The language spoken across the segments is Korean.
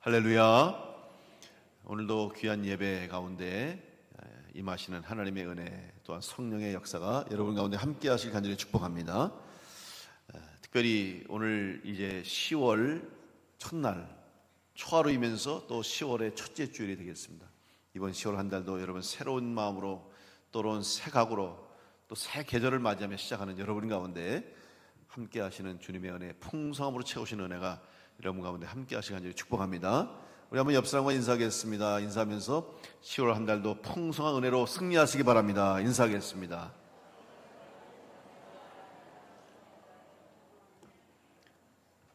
할렐루야. 오늘도 귀한 예배 가운데 임하시는 하나님의 은혜 또한 성령의 역사가 여러분 가운데 함께 하실 간절히 축복합니다. 특별히 오늘 이제 10월 첫날 초하루이면서 또 10월의 첫째 주일이 되겠습니다. 이번 10월 한 달도 여러분 새로운 마음으로 또는 새 각오로 또 새 계절을 맞이하며 시작하는 여러분 가운데 함께 하시는 주님의 은혜 풍성함으로 채우시는 은혜가 여러분 가운데 함께 하시기 간절히 축복합니다. 우리 한번 옆 사람과 인사하겠습니다. 인사하면서 10월 한 달도 풍성한 은혜로 승리하시기 바랍니다. 인사하겠습니다.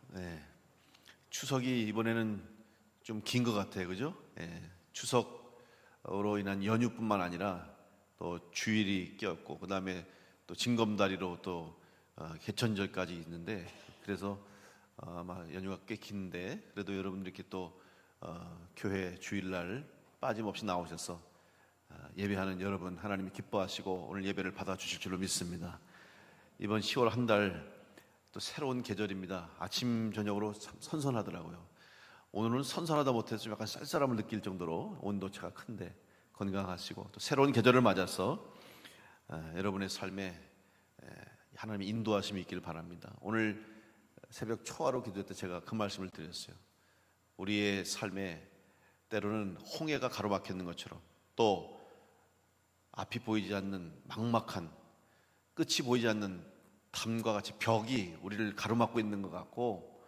네, 추석이 이번에는 좀 긴 것 같아요, 그죠? 네, 추석으로 인한 연휴뿐만 아니라 또 주일이 꼈고 그 다음에 또 징검다리로 또 개천절까지 있는데 그래서 아마 연휴가 꽤 긴데 그래도 여러분들 이렇게 또 교회 주일날 빠짐없이 나오셔서 예배하는 여러분 하나님이 기뻐하시고 오늘 예배를 받아주실 줄로 믿습니다. 이번 10월 한 달 또 새로운 계절입니다. 아침 저녁으로 참 선선하더라고요. 오늘은 선선하다 못해서 좀 약간 쌀쌀함을 느낄 정도로 온도차가 큰데 건강하시고 또 새로운 계절을 맞아서 여러분의 삶에 하나님의 인도하심이 있기를 바랍니다. 오늘 새벽 초하루 기도회 때 제가 그 말씀을 드렸어요. 우리의 삶에 때로는 홍해가 가로막혀 있는 것처럼 또 앞이 보이지 않는 막막한 끝이 보이지 않는 담과 같이 벽이 우리를 가로막고 있는 것 같고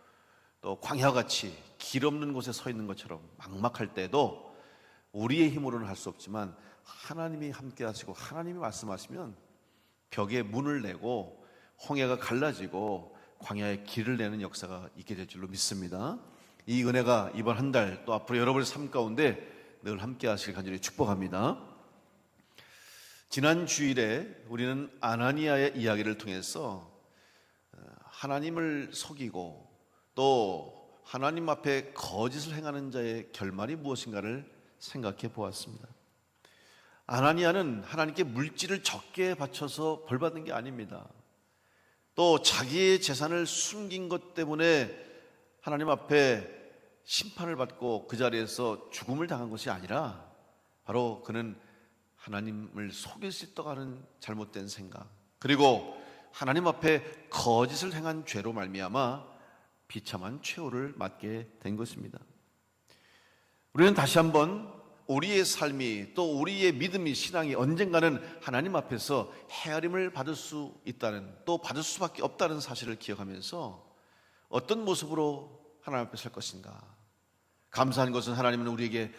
또 광야같이 길 없는 곳에 서 있는 것처럼 막막할 때도 우리의 힘으로는 할 수 없지만 하나님이 함께 하시고 하나님이 말씀하시면 벽에 문을 내고 홍해가 갈라지고 광야의 길을 내는 역사가 있게 될 줄로 믿습니다. 이 은혜가 이번 한 달 또 앞으로 여러분의 삶 가운데 늘 함께 하시길 간절히 축복합니다. 지난 주일에 우리는 아나니아의 이야기를 통해서 하나님을 속이고 또 하나님 앞에 거짓을 행하는 자의 결말이 무엇인가를 생각해 보았습니다. 아나니아는 하나님께 물질을 적게 바쳐서 벌받은 게 아닙니다. 또 자기의 재산을 숨긴 것 때문에 하나님 앞에 심판을 받고 그 자리에서 죽음을 당한 것이 아니라 바로 그는 하나님을 속일 수 있다고 하는 잘못된 생각 그리고 하나님 앞에 거짓을 행한 죄로 말미암아 비참한 최후를 맞게 된 것입니다. 우리는 다시 한번 우리의 삶이 또 우리의 믿음이 신앙이 언젠가는 하나님 앞에서 헤아림을 받을 수 있다는 또 받을 수밖에 없다는 사실을 기억하면서 어떤 모습으로 하나님 앞에 설 것인가. 감사한 것은 하나님은 우리에게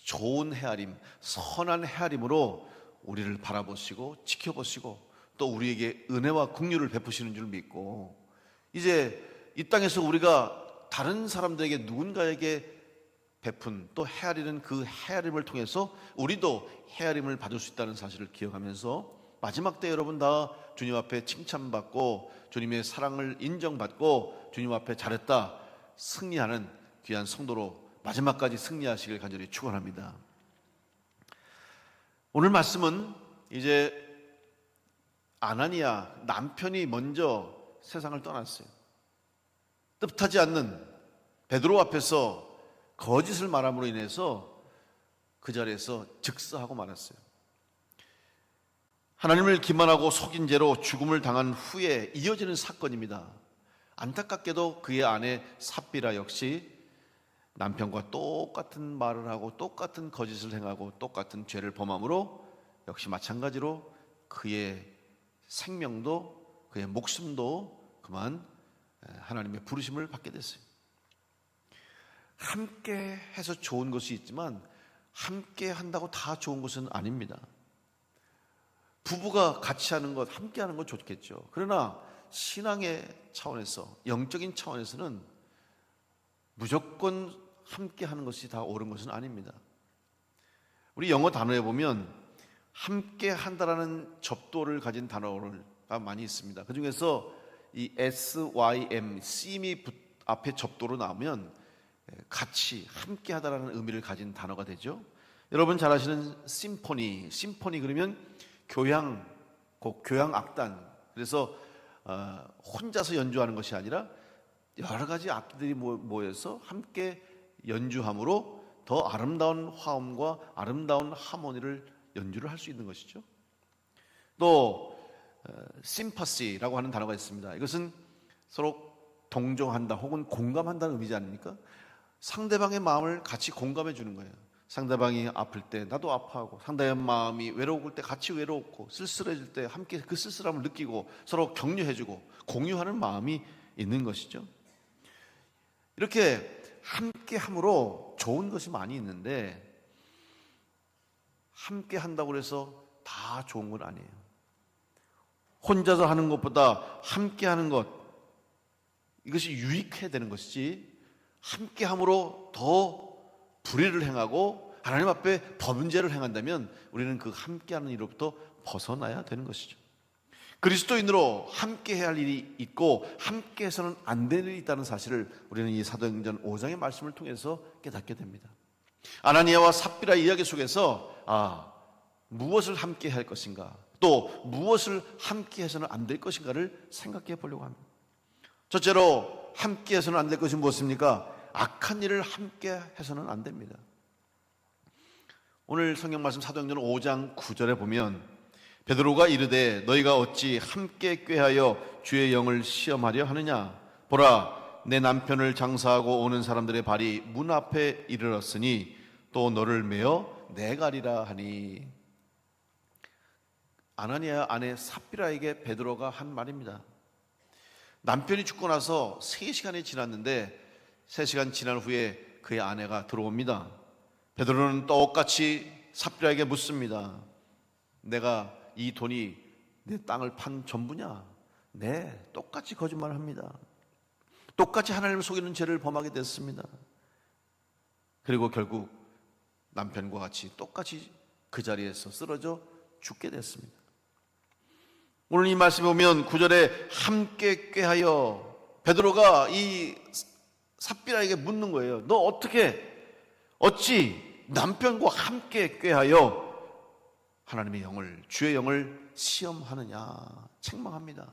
좋은 헤아림, 선한 헤아림으로 우리를 바라보시고 지켜보시고 또 우리에게 은혜와 긍휼을 베푸시는 줄 믿고 이제 이 땅에서 우리가 다른 사람들에게 누군가에게 베푼 또 헤아리는 그 헤아림을 통해서 우리도 헤아림을 받을 수 있다는 사실을 기억하면서 마지막 때 여러분 다 주님 앞에 칭찬받고 주님의 사랑을 인정받고 주님 앞에 잘했다 승리하는 귀한 성도로 마지막까지 승리하시길 간절히 축원합니다. 오늘 말씀은 이제 아나니아 남편이 먼저 세상을 떠났어요. 뜻하지 않는 베드로 앞에서 거짓을 말함으로 인해서 그 자리에서 즉사하고 말았어요. 하나님을 기만하고 속인 죄로 죽음을 당한 후에 이어지는 사건입니다. 안타깝게도 그의 아내 삽비라 역시 남편과 똑같은 말을 하고 똑같은 거짓을 행하고 똑같은 죄를 범함으로 역시 마찬가지로 그의 생명도 그의 목숨도 그만 하나님의 부르심을 받게 됐어요. 함께 해서 좋은 것이 있지만 함께 한다고 다 좋은 것은 아닙니다. 부부가 같이 하는 것, 함께 하는 건 좋겠죠. 그러나 신앙의 차원에서, 영적인 차원에서는 무조건 함께 하는 것이 다 옳은 것은 아닙니다. 우리 영어 단어에 보면 함께 한다라는 접도를 가진 단어가 많이 있습니다. 그 중에서 이 SYM, 씀이 앞에 접도로 나오면 같이 함께 하다라는 의미를 가진 단어가 되죠. 여러분 잘 아시는 심포니 그러면 교향곡, 교향악단. 그래서 혼자서 연주하는 것이 아니라 여러 가지 악기들이 모여서 함께 연주함으로 더 아름다운 화음과 아름다운 하모니를 연주를 할 수 있는 것이죠. 또 심퍼시라고 하는 단어가 있습니다. 이것은 서로 동정한다 혹은 공감한다는 의미지 않습니까? 상대방의 마음을 같이 공감해 주는 거예요. 상대방이 아플 때 나도 아파하고, 상대의 마음이 외로울 때 같이 외롭고, 쓸쓸해질 때 함께 그 쓸쓸함을 느끼고 서로 격려해 주고 공유하는 마음이 있는 것이죠. 이렇게 함께 함으로 좋은 것이 많이 있는데, 함께 한다고 해서 다 좋은 건 아니에요. 혼자서 하는 것보다 함께 하는 것, 이것이 유익해야 되는 것이지, 함께 함으로 더 불의를 행하고 하나님 앞에 범죄를 행한다면 우리는 그 함께 하는 일로부터 벗어나야 되는 것이죠. 그리스도인으로 함께 해야 할 일이 있고 함께 해서는 안 될 일이 있다는 사실을 우리는 이 사도행전 5장의 말씀을 통해서 깨닫게 됩니다. 아나니아와 삽비라 이야기 속에서 무엇을 함께 할 것인가, 또 무엇을 함께 해서는 안 될 것인가를 생각해 보려고 합니다. 첫째로 함께 해서는 안 될 것이 무엇입니까? 악한 일을 함께 해서는 안 됩니다. 오늘 성경 말씀 사도행전 5장 9절에 보면 베드로가 이르되 너희가 어찌 함께 꾀하여 주의 영을 시험하려 하느냐? 보라, 내 남편을 장사하고 오는 사람들의 발이 문 앞에 이르렀으니 또 너를 메어 내가리라 하니. 아나니아 아내 삽비라에게 베드로가 한 말입니다. 남편이 죽고 나서 3시간이 지났는데 3시간 지난 후에 그의 아내가 들어옵니다. 베드로는 똑같이 삽비라에게 묻습니다. 내가 이 돈이 내 땅을 판 전부냐? 네, 똑같이 거짓말을 합니다. 똑같이 하나님을 속이는 죄를 범하게 됐습니다. 그리고 결국 남편과 같이 똑같이 그 자리에서 쓰러져 죽게 됐습니다. 오늘 이 말씀에 보면 9절에 함께 꾀하여, 베드로가 이 삽비라에게 묻는 거예요. 너 어찌 남편과 함께 꾀하여 하나님의 영을, 주의 영을 시험하느냐, 책망합니다.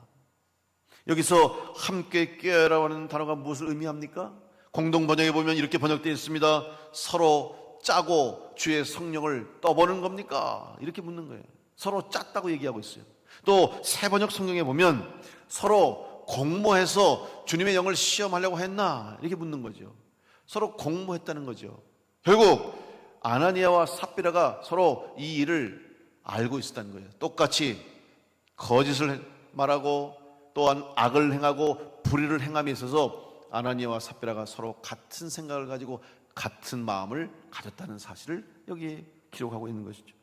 여기서 함께 꾀하라고 하는 단어가 무엇을 의미합니까? 공동 번역에 보면 이렇게 번역되어 있습니다. 서로 짜고 주의 성령을 떠보는 겁니까? 이렇게 묻는 거예요. 서로 짰다고 얘기하고 있어요. 또 새 번역 성경에 보면 서로 공모해서 주님의 영을 시험하려고 했나? 이렇게 묻는 거죠. 서로 공모했다는 거죠. 결국 아나니아와 삽비라가 서로 이 일을 알고 있었다는 거예요. 똑같이 거짓을 말하고 또한 악을 행하고 불의를 행함에 있어서 아나니아와 삽비라가 서로 같은 생각을 가지고 같은 마음을 가졌다는 사실을 여기에 기록하고 있는 것이죠.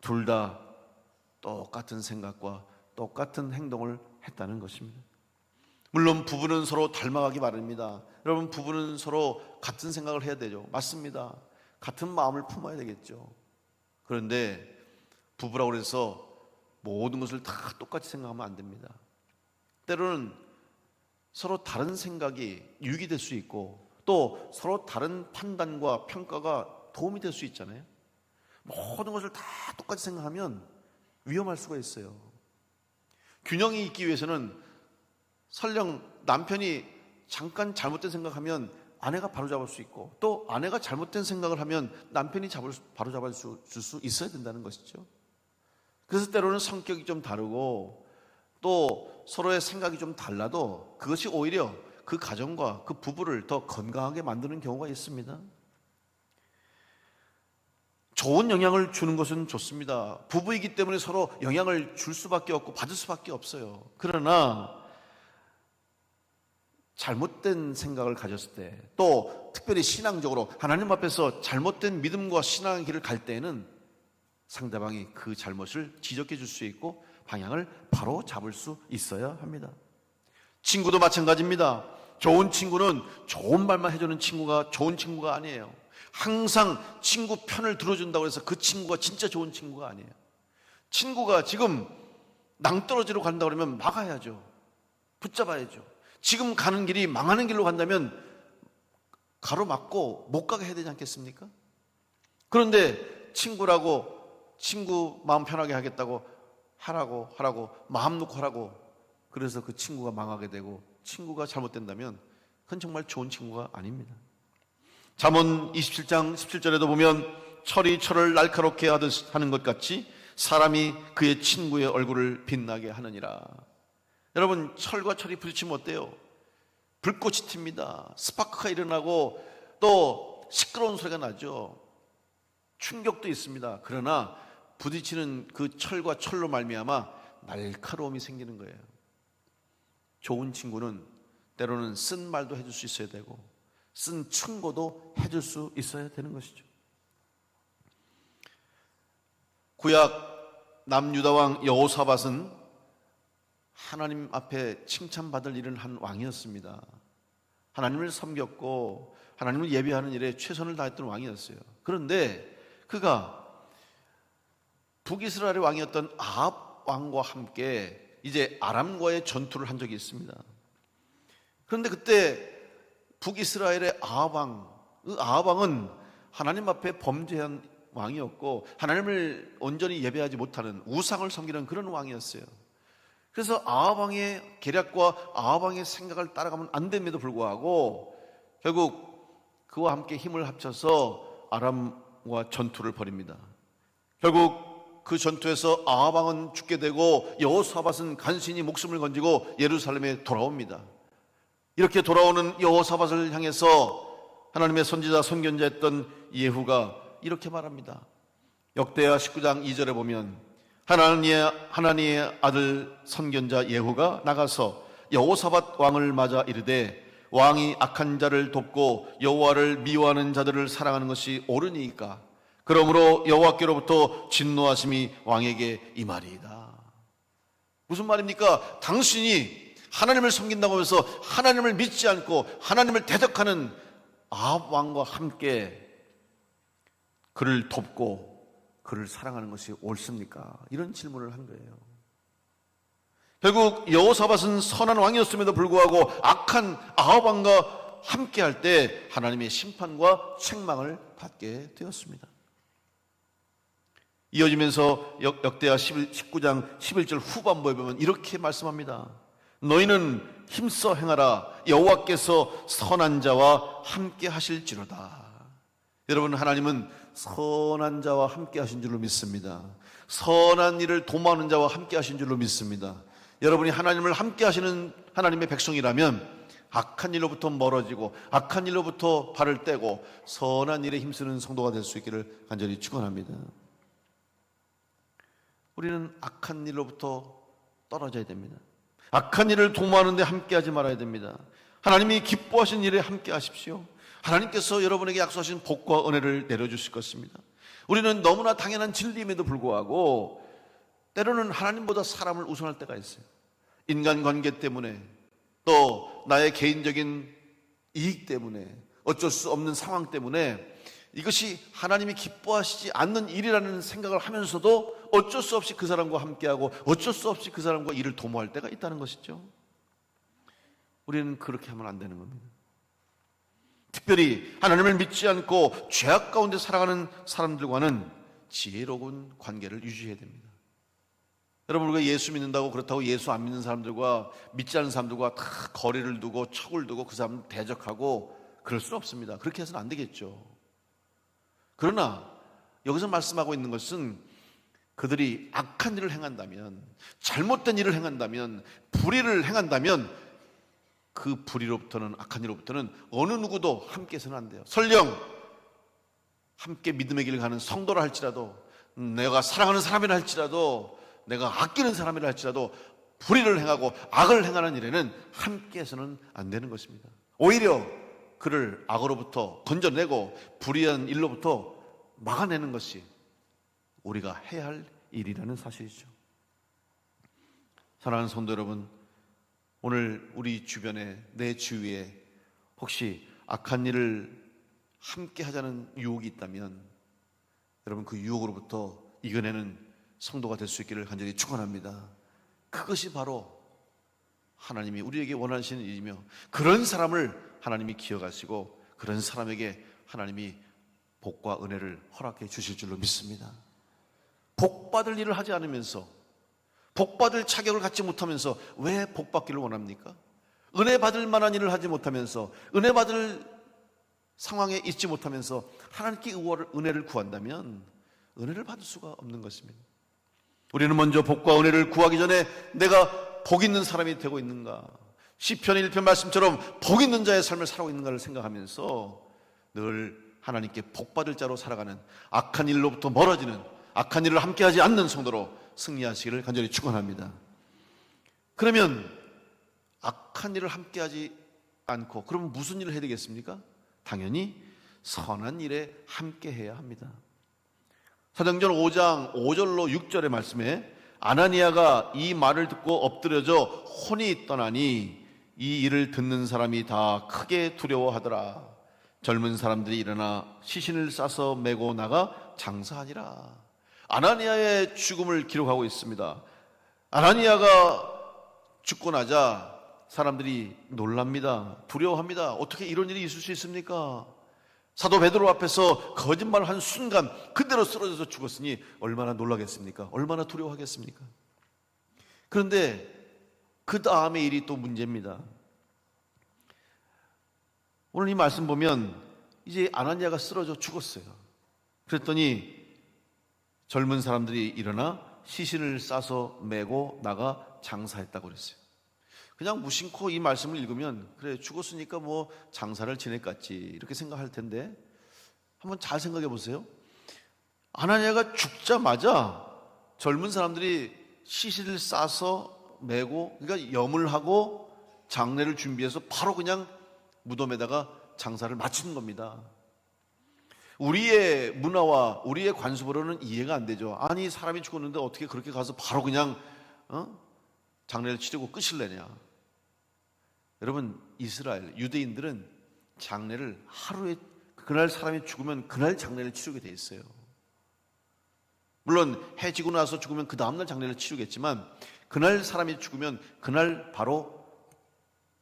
둘 다 똑같은 생각과 똑같은 행동을 했다는 것입니다. 물론 부부는 서로 닮아가기 마련입니다. 여러분, 부부는 서로 같은 생각을 해야 되죠. 맞습니다. 같은 마음을 품어야 되겠죠. 그런데 부부라고 해서 모든 것을 다 똑같이 생각하면 안 됩니다. 때로는 서로 다른 생각이 유익이 될 수 있고 또 서로 다른 판단과 평가가 도움이 될 수 있잖아요. 모든 것을 다 똑같이 생각하면 위험할 수가 있어요. 균형이 있기 위해서는 설령 남편이 잠깐 잘못된 생각하면 아내가 바로잡을 수 있고 또 아내가 잘못된 생각을 하면 남편이 바로잡을 수 있어야 된다는 것이죠. 그래서 때로는 성격이 좀 다르고 또 서로의 생각이 좀 달라도 그것이 오히려 그 가정과 그 부부를 더 건강하게 만드는 경우가 있습니다. 좋은 영향을 주는 것은 좋습니다. 부부이기 때문에 서로 영향을 줄 수밖에 없고 받을 수밖에 없어요. 그러나 잘못된 생각을 가졌을 때, 또 특별히 신앙적으로 하나님 앞에서 잘못된 믿음과 신앙의 길을 갈 때에는 상대방이 그 잘못을 지적해 줄 수 있고 방향을 바로 잡을 수 있어야 합니다. 친구도 마찬가지입니다. 좋은 친구는 좋은 말만 해주는 친구가 좋은 친구가 아니에요. 항상 친구 편을 들어준다고 해서 그 친구가 진짜 좋은 친구가 아니에요. 친구가 지금 낭떠러지로 간다 그러면 막아야죠. 붙잡아야죠. 지금 가는 길이 망하는 길로 간다면 가로막고 못 가게 해야 되지 않겠습니까? 그런데 친구라고 친구 마음 편하게 하겠다고 하라고 마음 놓고 하라고, 그래서 그 친구가 망하게 되고 친구가 잘못된다면 그건 정말 좋은 친구가 아닙니다. 잠언 27장 17절에도 보면 철이 철을 날카롭게 하는 것 같이 사람이 그의 친구의 얼굴을 빛나게 하느니라. 여러분, 철과 철이 부딪히면 어때요? 불꽃이 튑니다. 스파크가 일어나고 또 시끄러운 소리가 나죠. 충격도 있습니다. 그러나 부딪히는 그 철과 철로 말미암아 날카로움이 생기는 거예요. 좋은 친구는 때로는 쓴 말도 해줄 수 있어야 되고 쓴 충고도 해줄 수 있어야 되는 것이죠. 구약 남유다왕 여호사밧은 하나님 앞에 칭찬받을 일을 한 왕이었습니다. 하나님을 섬겼고 하나님을 예배하는 일에 최선을 다했던 왕이었어요. 그런데 그가 북이스라엘의 왕이었던 아합 왕과 함께 이제 아람과의 전투를 한 적이 있습니다. 그런데 그때 북이스라엘의 아합 왕은 하나님 앞에 범죄한 왕이었고 하나님을 온전히 예배하지 못하는 우상을 섬기는 그런 왕이었어요. 그래서 아합 왕의 계략과 아합 왕의 생각을 따라가면 안 됨에도 불구하고 결국 그와 함께 힘을 합쳐서 아람과 전투를 벌입니다. 결국 그 전투에서 아합 왕은 죽게 되고 여호사밧은 간신히 목숨을 건지고 예루살렘에 돌아옵니다. 이렇게 돌아오는 여호사밧을 향해서 하나님의 선지자 선견자였던 예후가 이렇게 말합니다. 역대하 19장 2절에 보면 하나님의 아들 선견자 예후가 나가서 여호사밧 왕을 맞아 이르되 왕이 악한 자를 돕고 여호와를 미워하는 자들을 사랑하는 것이 옳으니까 그러므로 여호와께로부터 진노하심이 왕에게 임하리이다. 무슨 말입니까? 당신이 하나님을 섬긴다고 하면서 하나님을 믿지 않고 하나님을 대적하는 아합 왕과 함께 그를 돕고 그를 사랑하는 것이 옳습니까? 이런 질문을 한 거예요. 결국 여호사밧은 선한 왕이었음에도 불구하고 악한 아합 왕과 함께 할 때 하나님의 심판과 책망을 받게 되었습니다. 이어지면서 역대하 19장 11절 후반부에 보면 이렇게 말씀합니다. 너희는 힘써 행하라. 여호와께서 선한 자와 함께 하실지로다. 여러분, 하나님은 선한 자와 함께 하신 줄로 믿습니다. 선한 일을 도모하는 자와 함께 하신 줄로 믿습니다. 여러분이 하나님을 함께 하시는 하나님의 백성이라면 악한 일로부터 멀어지고 악한 일로부터 발을 떼고 선한 일에 힘쓰는 성도가 될 수 있기를 간절히 축원합니다. 우리는 악한 일로부터 떨어져야 됩니다. 악한 일을 도모하는 데 함께 하지 말아야 됩니다. 하나님이 기뻐하신 일에 함께 하십시오. 하나님께서 여러분에게 약속하신 복과 은혜를 내려주실 것입니다. 우리는 너무나 당연한 진리임에도 불구하고 때로는 하나님보다 사람을 우선할 때가 있어요. 인간관계 때문에 또 나의 개인적인 이익 때문에 어쩔 수 없는 상황 때문에 이것이 하나님이 기뻐하시지 않는 일이라는 생각을 하면서도 어쩔 수 없이 그 사람과 함께하고 어쩔 수 없이 그 사람과 일을 도모할 때가 있다는 것이죠. 우리는 그렇게 하면 안 되는 겁니다. 특별히 하나님을 믿지 않고 죄악 가운데 살아가는 사람들과는 지혜로운 관계를 유지해야 됩니다. 여러분, 우리가 예수 믿는다고 그렇다고 예수 안 믿는 사람들과 믿지 않는 사람들과 다 거리를 두고 척을 두고 그 사람 대적하고 그럴 수는 없습니다. 그렇게 해서는 안 되겠죠. 그러나 여기서 말씀하고 있는 것은 그들이 악한 일을 행한다면, 잘못된 일을 행한다면, 불의를 행한다면 그 불의로부터는, 악한 일로부터는 어느 누구도 함께 해서는 안 돼요. 설령 함께 믿음의 길을 가는 성도라 할지라도, 내가 사랑하는 사람이라 할지라도, 내가 아끼는 사람이라 할지라도 불의를 행하고 악을 행하는 일에는 함께 해서는 안 되는 것입니다. 오히려 그를 악으로부터 건져내고 불의한 일로부터 막아내는 것이 우리가 해야 할 일이라는 사실이죠. 사랑하는 성도 여러분, 오늘 우리 주변에, 내 주위에 혹시 악한 일을 함께 하자는 유혹이 있다면 여러분, 그 유혹으로부터 이겨내는 성도가 될 수 있기를 간절히 축원합니다. 그것이 바로 하나님이 우리에게 원하시는 일이며 그런 사람을 하나님이 기억하시고 그런 사람에게 하나님이 복과 은혜를 허락해 주실 줄로 믿습니다. 복받을 일을 하지 않으면서, 복받을 자격을 갖지 못하면서 왜 복받기를 원합니까? 은혜 받을 만한 일을 하지 못하면서, 은혜 받을 상황에 있지 못하면서 하나님께 은혜를 구한다면 은혜를 받을 수가 없는 것입니다. 우리는 먼저 복과 은혜를 구하기 전에 내가 복 있는 사람이 되고 있는가, 시편 1편 말씀처럼 복 있는 자의 삶을 살아가고 있는가를 생각하면서 늘 하나님께 복받을 자로 살아가는, 악한 일로부터 멀어지는, 악한 일을 함께하지 않는 성도로 승리하시기를 간절히 축원합니다. 그러면 악한 일을 함께하지 않고 그럼 무슨 일을 해야 되겠습니까? 당연히 선한 일에 함께해야 합니다. 사도행전 5장 5절로 6절의 말씀에 아나니아가 이 말을 듣고 엎드려져 혼이 떠나니 이 일을 듣는 사람이 다 크게 두려워하더라. 젊은 사람들이 일어나 시신을 싸서 메고 나가 장사하니라. 아나니아의 죽음을 기록하고 있습니다. 아나니아가 죽고 나자 사람들이 놀랍니다. 두려워합니다. 어떻게 이런 일이 있을 수 있습니까? 사도 베드로 앞에서 거짓말을 한 순간 그대로 쓰러져서 죽었으니 얼마나 놀라겠습니까? 얼마나 두려워하겠습니까? 그런데 그 다음의 일이 또 문제입니다. 오늘 이 말씀 보면 이제 아나니아가 쓰러져 죽었어요. 그랬더니 젊은 사람들이 일어나 시신을 싸서 메고 나가 장사했다고 그랬어요. 그냥 무심코 이 말씀을 읽으면 그래 죽었으니까 뭐 장사를 지냈겠지 이렇게 생각할 텐데 한번 잘 생각해 보세요. 아나니아가 죽자마자 젊은 사람들이 시신을 싸서 메고, 그러니까 염을 하고 장례를 준비해서 바로 그냥 무덤에다가 장사를 마치는 겁니다. 우리의 문화와 우리의 관습으로는 이해가 안 되죠. 아니 사람이 죽었는데 어떻게 그렇게 가서 바로 그냥 장례를 치르고 끝을 내냐. 여러분, 이스라엘 유대인들은 장례를 하루에, 그날 사람이 죽으면 그날 장례를 치르게 돼 있어요. 물론 해 지고 나서 죽으면 그 다음날 장례를 치르겠지만 그날 사람이 죽으면 그날 바로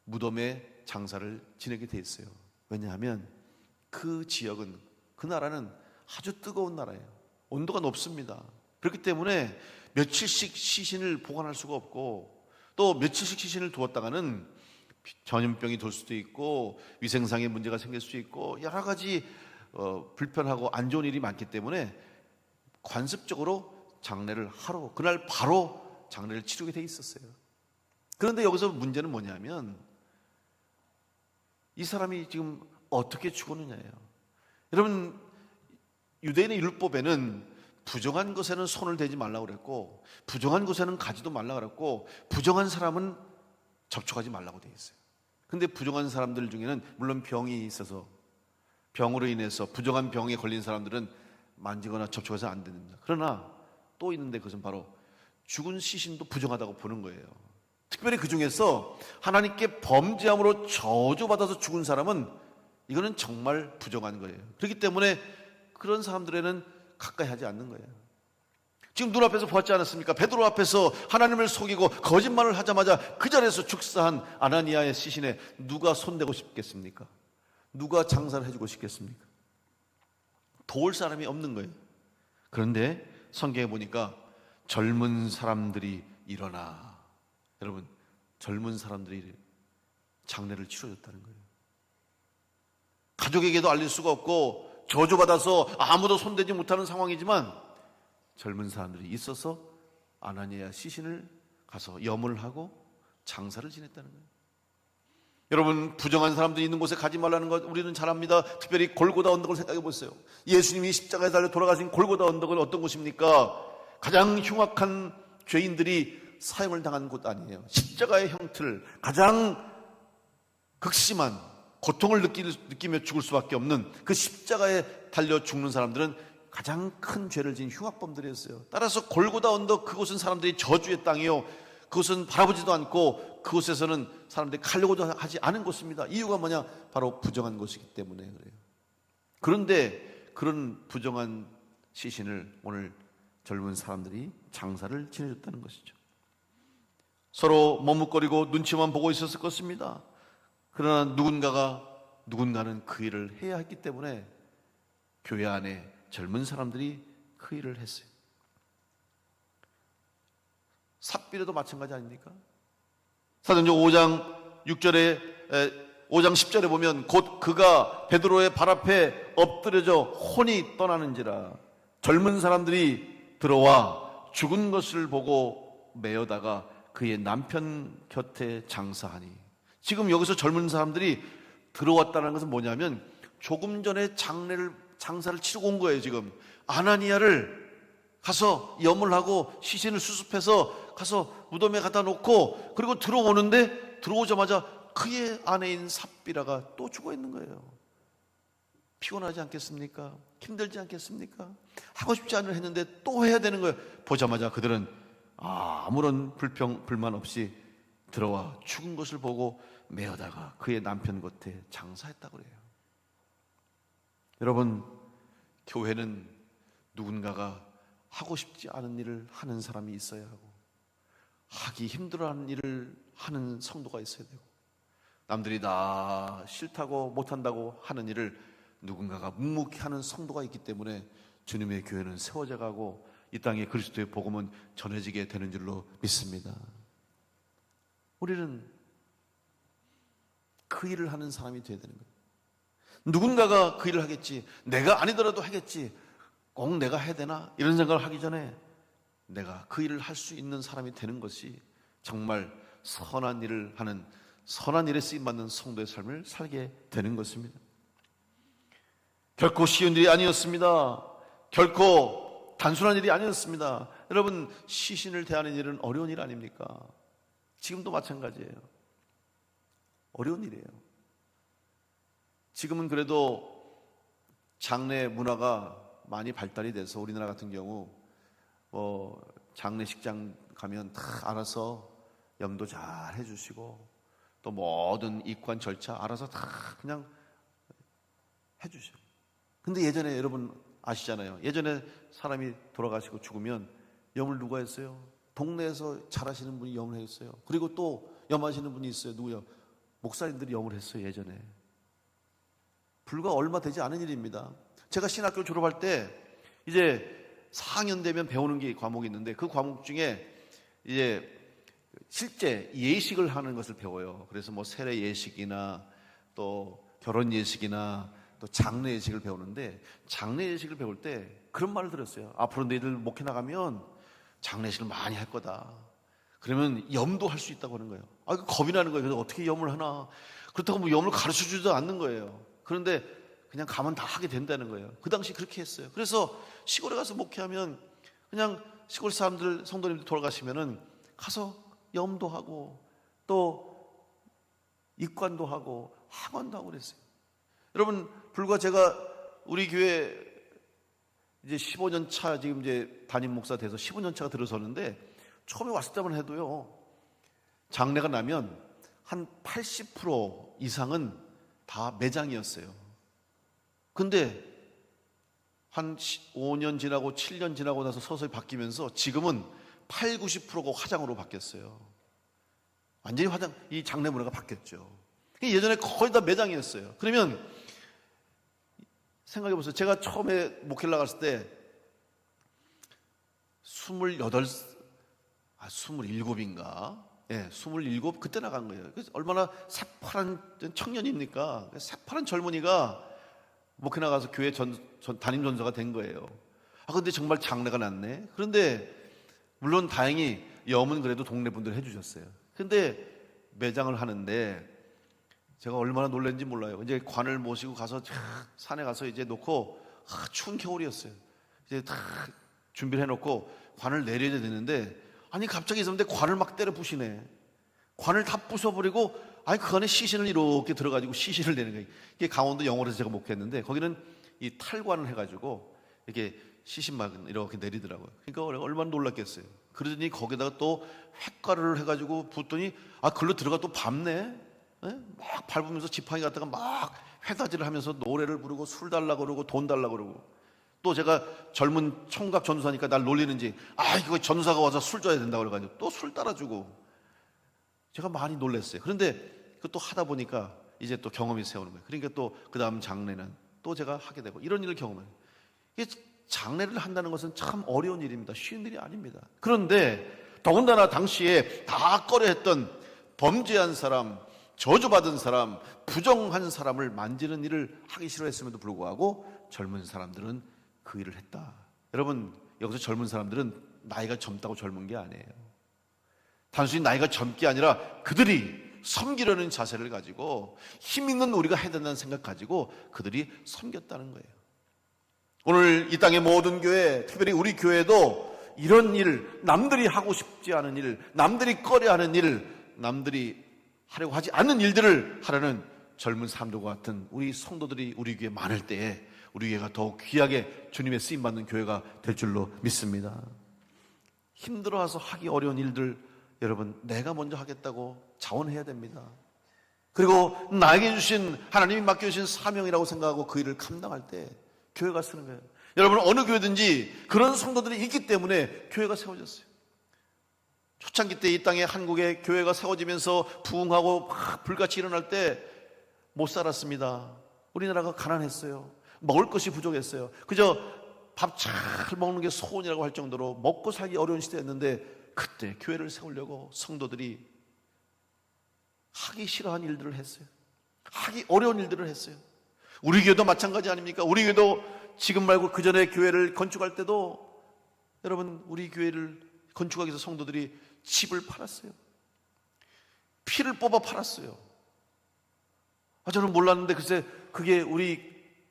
무덤에 장사를 지내게 돼 있어요. 왜냐하면 그 지역은, 그 나라는 아주 뜨거운 나라예요. 온도가 높습니다. 그렇기 때문에 며칠씩 시신을 보관할 수가 없고, 또 며칠씩 시신을 두었다가는 전염병이 돌 수도 있고 위생상의 문제가 생길 수도 있고 여러 가지 불편하고 안 좋은 일이 많기 때문에 관습적으로 장례를 하루, 그날 바로 장례를 치르게 돼 있었어요. 그런데 여기서 문제는 뭐냐면 이 사람이 지금 어떻게 죽었느냐예요. 여러분, 유대인의 율법에는 부정한 것에는 손을 대지 말라고 그랬고, 부정한 것에는 가지도 말라고 그랬고, 부정한 사람은 접촉하지 말라고 되어 있어요. 근데 부정한 사람들 중에는 물론 병이 있어서, 병으로 인해서 부정한 병에 걸린 사람들은 만지거나 접촉해서 안 됩니다. 그러나 또 있는데 그것은 바로 죽은 시신도 부정하다고 보는 거예요. 특별히 그 중에서 하나님께 범죄함으로 저주받아서 죽은 사람은 이거는 정말 부정한 거예요. 그렇기 때문에 그런 사람들에는 가까이 하지 않는 거예요. 지금 눈앞에서 보았지 않았습니까? 베드로 앞에서 하나님을 속이고 거짓말을 하자마자 그 자리에서 죽사한 아나니아의 시신에 누가 손대고 싶겠습니까? 누가 장사를 해주고 싶겠습니까? 도울 사람이 없는 거예요. 그런데 성경에 보니까 젊은 사람들이 일어나, 여러분, 젊은 사람들이 장례를 치러줬다는 거예요. 가족에게도 알릴 수가 없고 저주받아서 아무도 손대지 못하는 상황이지만 젊은 사람들이 있어서 아나니아 시신을 가서 염을 하고 장사를 지냈다는 거예요. 여러분, 부정한 사람들이 있는 곳에 가지 말라는 것 우리는 잘 압니다. 특별히 골고다 언덕을 생각해 보세요. 예수님이 십자가에 달려 돌아가신 골고다 언덕은 어떤 곳입니까? 가장 흉악한 죄인들이 사형을 당한 곳 아니에요. 십자가의 형틀, 가장 극심한 고통을 느끼며 죽을 수밖에 없는 그 십자가에 달려 죽는 사람들은 가장 큰 죄를 지은 흉악범들이었어요. 따라서 골고다 언덕, 그곳은 사람들이 저주의 땅이요, 그곳은 바라보지도 않고 그곳에서는 사람들이 가려고도 하지 않은 곳입니다. 이유가 뭐냐? 바로 부정한 곳이기 때문에 그래요. 그런데 그런 부정한 시신을 오늘 젊은 사람들이 장사를 지내줬다는 것이죠. 서로 머뭇거리고 눈치만 보고 있었을 것입니다. 그러나 누군가는 그 일을 해야 했기 때문에 교회 안에 젊은 사람들이 그 일을 했어요. 삽비례도 마찬가지 아닙니까? 사도행전 5장 6절에 5장 10절에 보면 곧 그가 베드로의 발 앞에 엎드려져 혼이 떠나는지라 젊은 사람들이 들어와 죽은 것을 보고 메어다가 그의 남편 곁에 장사하니. 지금 여기서 젊은 사람들이 들어왔다는 것은 뭐냐면 조금 전에 장사를 치르고 온 거예요. 지금 아나니아를 가서 염을 하고 시신을 수습해서 가서 무덤에 갖다 놓고 그리고 들어오는데 들어오자마자 그의 아내인 삽비라가 또 죽어 있는 거예요. 피곤하지 않겠습니까? 힘들지 않겠습니까? 하고 싶지 않을 했는데 또 해야 되는 거예요. 보자마자 그들은 아무런 불만 없이 들어와 죽은 것을 보고 메어다가 그의 남편 곁에 장사했다고 그래요. 여러분, 교회는 누군가가 하고 싶지 않은 일을 하는 사람이 있어야 하고 하기 힘들어하는 일을 하는 성도가 있어야 되고 남들이 다 싫다고 못한다고 하는 일을 누군가가 묵묵히 하는 성도가 있기 때문에 주님의 교회는 세워져 가고 이 땅에 그리스도의 복음은 전해지게 되는 줄로 믿습니다. 우리는 그 일을 하는 사람이 되어야 되는 거예요. 누군가가 그 일을 하겠지, 내가 아니더라도 하겠지, 꼭 내가 해야 되나 이런 생각을 하기 전에 내가 그 일을 할 수 있는 사람이 되는 것이 정말 선한 일을 하는, 선한 일에 쓰임받는 성도의 삶을 살게 되는 것입니다. 결코 쉬운 일이 아니었습니다. 결코 단순한 일이 아니었습니다. 여러분, 시신을 대하는 일은 어려운 일 아닙니까? 지금도 마찬가지예요. 어려운 일이에요. 지금은 그래도 장례 문화가 많이 발달이 돼서 우리나라 같은 경우 장례식장 가면 다 알아서 염도 잘 해주시고 또 모든 입관 절차 알아서 다 그냥 해주셔요. 근데 예전에 여러분 아시잖아요. 예전에 사람이 돌아가시고 죽으면 염을 누가 했어요? 동네에서 잘하시는 분이 염을 했어요. 그리고 또 염하시는 분이 있어요. 누구요? 목사님들이 염을 했어요. 예전에. 불과 얼마 되지 않은 일입니다. 제가 신학교 졸업할 때 이제 4학년 되면 배우는 게 과목이 있는데 그 과목 중에 이제 실제 예식을 하는 것을 배워요. 그래서 뭐 세례 예식이나 또 결혼 예식이나 또 장례 예식을 배우는데 장례 예식을 배울 때 그런 말을 들었어요. 앞으로 너희들 목회 나가면 장례식을 많이 할 거다. 그러면 염도 할 수 있다고 하는 거예요. 겁이 나는 거예요. 그래서 어떻게 염을 하나. 그렇다고 뭐 염을 가르쳐 주지도 않는 거예요. 그런데 그냥 가면 다 하게 된다는 거예요. 그 당시 그렇게 했어요. 그래서 시골에 가서 목회하면 그냥 시골 사람들, 성도님들 돌아가시면은 가서 염도 하고 또 입관도 하고 하관도 하고 그랬어요. 여러분, 불과 제가 우리 교회 이제 15년 차 지금 이제 담임 목사 돼서 15년 차가 들어서는데 처음에 왔을 때만 해도요, 장례가 나면 한 80% 이상은 다 매장이었어요. 근데 한 5년 지나고 7년 지나고 나서 서서히 바뀌면서 지금은 80~90%가 화장으로 바뀌었어요. 완전히 이 장례 문화가 바뀌었죠. 예전에 거의 다 매장이었어요. 그러면 생각해 보세요. 제가 처음에 목회를 나갔을 때 27인가? 예, 27 그때 나간 거예요. 그래서 얼마나 새파란 청년입니까? 새파란 젊은이가 목회 나가서 교회 담임 전도사가 된 거예요. 근데 정말 장례가 났네. 그런데 물론 다행히 염은 그래도 동네 분들 해주셨어요. 근데 매장을 하는데 제가 얼마나 놀랐는지 몰라요. 이제 관을 모시고 가서 산에 가서 이제 놓고 추운 겨울이었어요. 이제 다 준비를 해놓고 관을 내려야 되는데 갑자기 있었는데 관을 막 때려 부시네. 관을 다 부숴버리고 그 안에 시신을 이렇게 들어가지고 시신을 내는 거예요. 이게 강원도 영월에서 제가 목회했는데 거기는 이 탈관을 해가지고 이렇게 시신만 이렇게 내리더라고요. 그러니까 얼마나 놀랐겠어요. 그러더니 거기다가 또 횟가루를 해가지고 붓더니 글로 들어가 또 밟네. 막 밟으면서 지팡이 갖다가 막 회다지를 하면서 노래를 부르고 술 달라고 그러고 돈 달라고 그러고 또 제가 젊은 총각 전도사니까 날 놀리는지 이거 전도사가 와서 술 줘야 된다고 그래가지고 또 술 따라주고 제가 많이 놀랐어요. 그런데 그것도 하다 보니까 이제 또 경험이 세우는 거예요. 그러니까 또 그 다음 장례는 또 제가 하게 되고 이런 일을 경험해요. 이게 장례를 한다는 것은 참 어려운 일입니다. 쉬운 일이 아닙니다. 그런데 더군다나 당시에 다 꺼려했던 범죄한 사람, 저주받은 사람, 부정한 사람을 만지는 일을 하기 싫어했음에도 불구하고 젊은 사람들은 그 일을 했다. 여러분, 여기서 젊은 사람들은 나이가 젊다고 젊은 게 아니에요. 단순히 나이가 젊게 아니라 그들이 섬기려는 자세를 가지고 힘 있는 우리가 해야 된다는 생각 가지고 그들이 섬겼다는 거예요. 오늘 이 땅의 모든 교회, 특별히 우리 교회도 이런 일, 남들이 하고 싶지 않은 일, 남들이 꺼려하는 일, 남들이 하려고 하지 않는 일들을 하려는 젊은 사람들과 같은 우리 성도들이 우리 교회에 많을 때에 우리 교회가 더욱 귀하게 주님의 쓰임받는 교회가 될 줄로 믿습니다. 힘들어서 하기 어려운 일들, 여러분, 내가 먼저 하겠다고 자원해야 됩니다. 그리고 나에게 주신, 하나님이 맡겨주신 사명이라고 생각하고 그 일을 감당할 때 교회가 쓰는 거예요. 여러분, 어느 교회든지 그런 성도들이 있기 때문에 교회가 세워졌어요. 초창기 때 이 땅에 한국에 교회가 세워지면서 부흥하고 막 불같이 일어날 때 못 살았습니다. 우리나라가 가난했어요. 먹을 것이 부족했어요. 그저 밥 잘 먹는 게 소원이라고 할 정도로 먹고 살기 어려운 시대였는데, 그때 교회를 세우려고 성도들이 하기 싫어한 일들을 했어요. 하기 어려운 일들을 했어요. 우리 교회도 마찬가지 아닙니까? 우리 교회도 지금 말고 그 전에 교회를 건축할 때도 여러분, 우리 교회를 건축하기 위해서 성도들이 집을 팔았어요. 피를 뽑아 팔았어요. 저는 몰랐는데 글쎄 그게 우리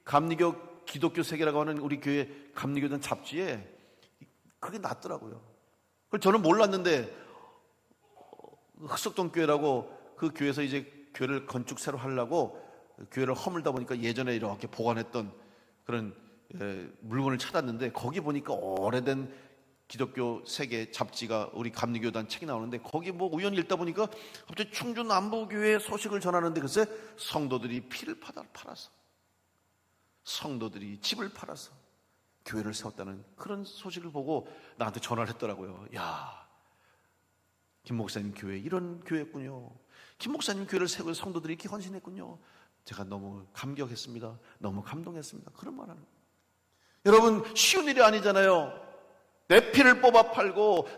감리교 기독교 세계라고 하는 우리 교회 감리교단 잡지에 그게 났더라고요. 그걸 저는 몰랐는데 흑석동 교회라고 그 교회에서 이제 교회를 건축 새로 하려고 교회를 허물다 보니까 예전에 이렇게 보관했던 그런 물건을 찾았는데 거기 보니까 오래된 기독교 세계 잡지가 우리 감리교단 책이 나오는데 거기 뭐 우연히 읽다 보니까 갑자기 충주 남부교회 소식을 전하는데 글쎄 성도들이 피를 팔아서 성도들이 집을 팔아서 교회를 세웠다는 그런 소식을 보고 나한테 전화를 했더라고요. 야, 김 목사님 교회 이런 교회였군요. 김 목사님 교회를 세우고 성도들이 이렇게 헌신했군요. 제가 너무 감격했습니다. 너무 감동했습니다. 그런 말 하는 거예요. 여러분, 쉬운 일이 아니잖아요. 내 피를 뽑아 팔고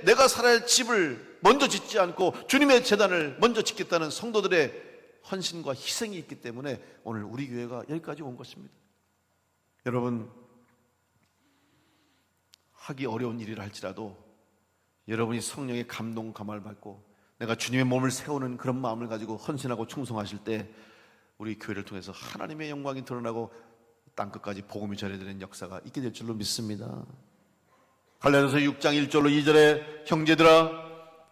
내가 살아야 할 집을 먼저 짓지 않고 주님의 제단을 먼저 짓겠다는 성도들의 헌신과 희생이 있기 때문에 오늘 우리 교회가 여기까지 온 것입니다. 여러분, 하기 어려운 일이라 할지라도 여러분이 성령의 감동 감화를 받고 내가 주님의 몸을 세우는 그런 마음을 가지고 헌신하고 충성하실 때 우리 교회를 통해서 하나님의 영광이 드러나고 땅끝까지 복음이 전해지는 역사가 있게 될 줄로 믿습니다. 갈라디아서 6장 1절로 2절에 형제들아,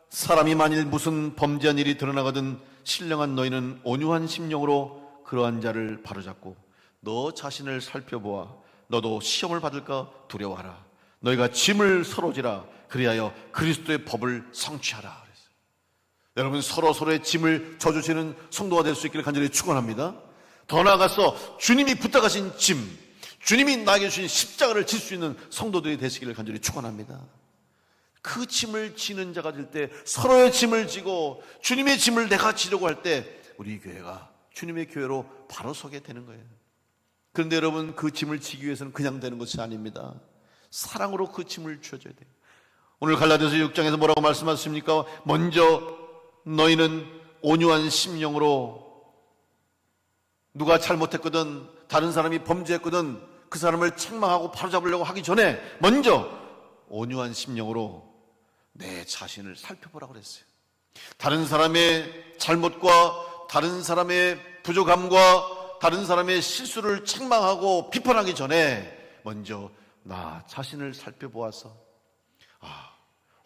사람이 만일 무슨 범죄한 일이 드러나거든 신령한 너희는 온유한 심령으로 그러한 자를 바로잡고 너 자신을 살펴보아 너도 시험을 받을까 두려워하라. 너희가 짐을 서로 지라. 그리하여 그리스도의 법을 성취하라. 그랬어요. 여러분, 서로의 짐을 져주시는 성도가 될 수 있기를 간절히 축원합니다. 더 나아가서 주님이 부탁하신 짐, 주님이 나에게 주신 십자가를 질 수 있는 성도들이 되시기를 간절히 축원합니다. 그 짐을 지는 자가 될 때 서로의 짐을 지고 주님의 짐을 내가 지려고 할 때 우리 교회가 주님의 교회로 바로 서게 되는 거예요. 그런데 여러분, 그 짐을 지기 위해서는 그냥 되는 것이 아닙니다. 사랑으로 그 짐을 쥐어줘야 돼요. 오늘 갈라디아서 6장에서 뭐라고 말씀하십니까? 먼저 너희는 온유한 심령으로 누가 잘못했거든, 다른 사람이 범죄했거든 그 사람을 책망하고 바로잡으려고 하기 전에 먼저 온유한 심령으로 내 자신을 살펴보라고 그랬어요. 다른 사람의 잘못과 다른 사람의 부족함과 다른 사람의 실수를 책망하고 비판하기 전에 먼저 나 자신을 살펴보아서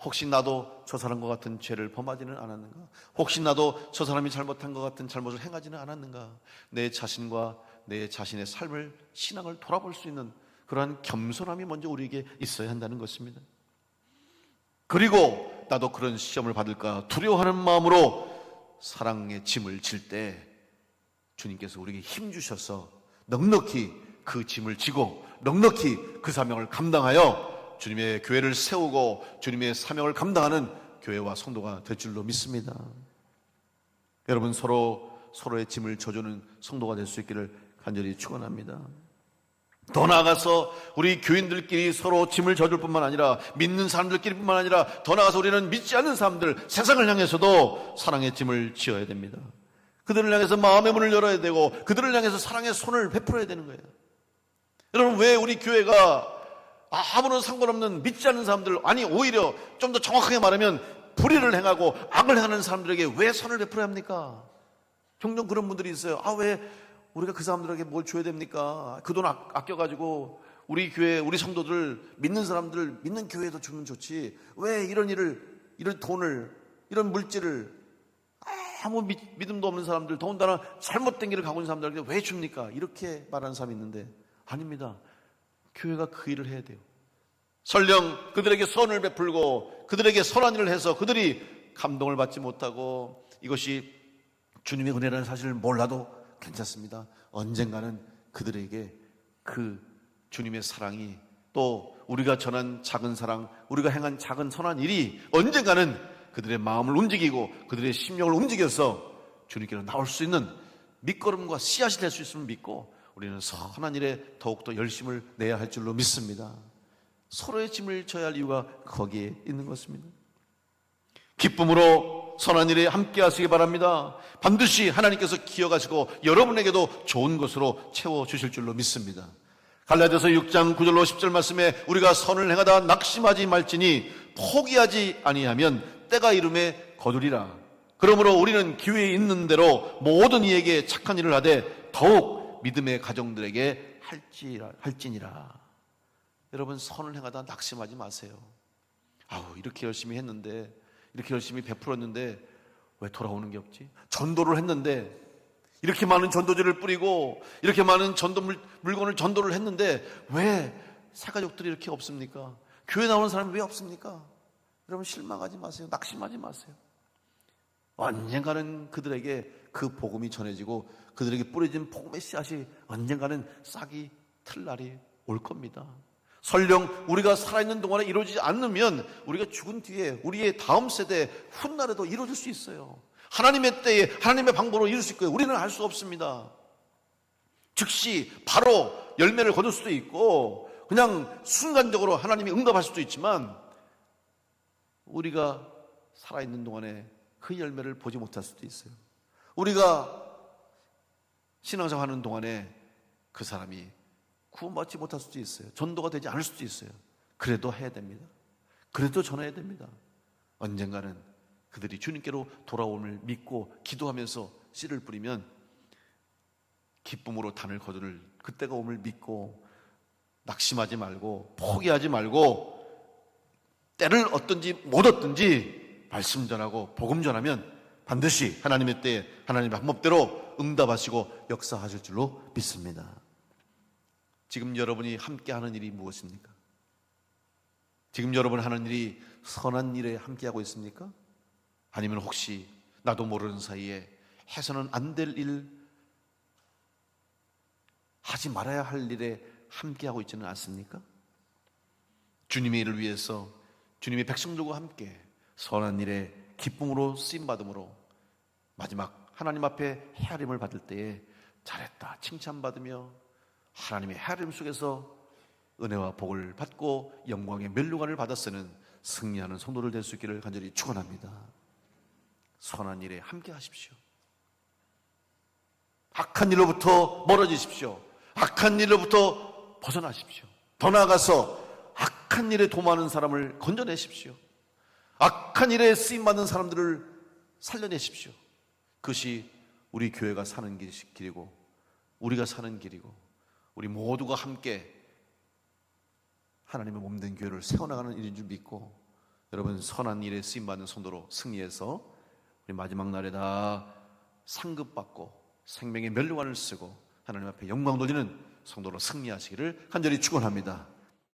혹시 나도 저 사람과 같은 죄를 범하지는 않았는가? 혹시 나도 저 사람이 잘못한 것 같은 잘못을 행하지는 않았는가? 내 자신과 내 자신의 삶을, 신앙을 돌아볼 수 있는 그러한 겸손함이 먼저 우리에게 있어야 한다는 것입니다. 그리고 나도 그런 시험을 받을까 두려워하는 마음으로 사랑의 짐을 질 때 주님께서 우리에게 힘 주셔서 넉넉히 그 짐을 지고 넉넉히 그 사명을 감당하여 주님의 교회를 세우고 주님의 사명을 감당하는 교회와 성도가 될 줄로 믿습니다. 여러분, 서로의 짐을 져주는 성도가 될 수 있기를 간절히 축원합니다. 더 나아가서 우리 교인들끼리 서로 짐을 져줄 뿐만 아니라 믿는 사람들끼리 뿐만 아니라 더 나아가서 우리는 믿지 않는 사람들, 세상을 향해서도 사랑의 짐을 지어야 됩니다. 그들을 향해서 마음의 문을 열어야 되고 그들을 향해서 사랑의 손을 베풀어야 되는 거예요. 여러분, 왜 우리 교회가 아무런 상관없는 믿지 않는 사람들, 아니 오히려 좀 더 정확하게 말하면 불의를 행하고 악을 행하는 사람들에게 왜 선을 베풀어야 합니까? 종종 그런 분들이 있어요. 왜 우리가 그 사람들에게 뭘 줘야 됩니까? 그 돈 아껴가지고 우리 교회, 우리 성도들, 믿는 사람들, 믿는 교회에도 주면 좋지. 왜 이런 돈을, 이런 물질을 아무 믿음도 없는 사람들, 더군다나 잘못된 길을 가고 있는 사람들에게 왜 줍니까? 이렇게 말하는 사람이 있는데, 아닙니다. 교회가 그 일을 해야 돼요. 설령 그들에게 선을 베풀고 그들에게 선한 일을 해서 그들이 감동을 받지 못하고 이것이 주님의 은혜라는 사실을 몰라도 괜찮습니다. 언젠가는 그들에게 그 주님의 사랑이, 또 우리가 전한 작은 사랑, 우리가 행한 작은 선한 일이 언젠가는 그들의 마음을 움직이고 그들의 심령을 움직여서 주님께로 나올 수 있는 밑거름과 씨앗이 될 수 있음을 믿고 우리는 선한 일에 더욱더 열심을 내야 할 줄로 믿습니다. 서로의 짐을 져야 할 이유가 거기에 있는 것입니다. 기쁨으로 선한 일에 함께 하시기 바랍니다. 반드시 하나님께서 기억하시고 여러분에게도 좋은 것으로 채워주실 줄로 믿습니다. 갈라디아서 6장 9절로 10절 말씀에 우리가 선을 행하다 낙심하지 말지니 포기하지 아니하면 때가 이름에 거두리라. 그러므로 우리는 기회에 있는 대로 모든 이에게 착한 일을 하되 더욱 믿음의 가정들에게 할지니라. 여러분, 선을 행하다 낙심하지 마세요. 이렇게 열심히 했는데, 이렇게 열심히 베풀었는데 왜 돌아오는 게 없지? 전도를 했는데, 이렇게 많은 전도지를 뿌리고 이렇게 많은 물건을 전도를 했는데 왜 새가족들이 이렇게 없습니까? 교회 나오는 사람이 왜 없습니까? 여러분, 실망하지 마세요. 낙심하지 마세요. 언젠가는 그들에게 그 복음이 전해지고 그들에게 뿌려진 복음의 씨앗이 언젠가는 싹이 틀 날이 올 겁니다. 설령 우리가 살아있는 동안에 이루어지지 않으면 우리가 죽은 뒤에 우리의 다음 세대 훗날에도 이루어질 수 있어요. 하나님의 때에 하나님의 방법으로 이룰 수 있고요. 우리는 알 수 없습니다. 즉시 바로 열매를 거둘 수도 있고 그냥 순간적으로 하나님이 응답할 수도 있지만 우리가 살아있는 동안에 그 열매를 보지 못할 수도 있어요. 우리가 신앙생활 하는 동안에 그 사람이 구원받지 못할 수도 있어요. 전도가 되지 않을 수도 있어요. 그래도 해야 됩니다. 그래도 전해야 됩니다. 언젠가는 그들이 주님께로 돌아옴을 믿고 기도하면서 씨를 뿌리면 기쁨으로 단을 거두를 그때가 옴을 믿고 낙심하지 말고 포기하지 말고 때를 얻든지 못 얻든지 말씀 전하고 복음 전하면 반드시 하나님의 때에 하나님의 방법대로 응답하시고 역사하실 줄로 믿습니다. 지금 여러분이 함께 하는 일이 무엇입니까? 지금 여러분 하는 일이 선한 일에 함께하고 있습니까? 아니면 혹시 나도 모르는 사이에 해서는 안 될 일, 하지 말아야 할 일에 함께하고 있지는 않습니까? 주님의 일을 위해서 주님의 백성들과 함께 선한 일에 기쁨으로 쓰임받음으로 마지막 하나님 앞에 헤아림을 받을 때에 잘했다 칭찬받으며 하나님의 헤아림 속에서 은혜와 복을 받고 영광의 면류관을 받아 쓰는 승리하는 성도들 될 수 있기를 간절히 축원합니다. 선한 일에 함께 하십시오. 악한 일로부터 멀어지십시오. 악한 일로부터 벗어나십시오. 더 나아가서 악한 일에 도모하는 사람을 건져내십시오. 악한 일에 쓰임받는 사람들을 살려내십시오. 그것이 우리 교회가 사는 길이고 우리가 사는 길이고 우리 모두가 함께 하나님의 몸된 교회를 세워나가는 일인 줄 믿고 여러분 선한 일에 쓰임받는 성도로 승리해서 우리 마지막 날에 다 상급받고 생명의 면류관을 쓰고 하나님 앞에 영광 돌리는 성도로 승리하시기를 간절히 축원합니다.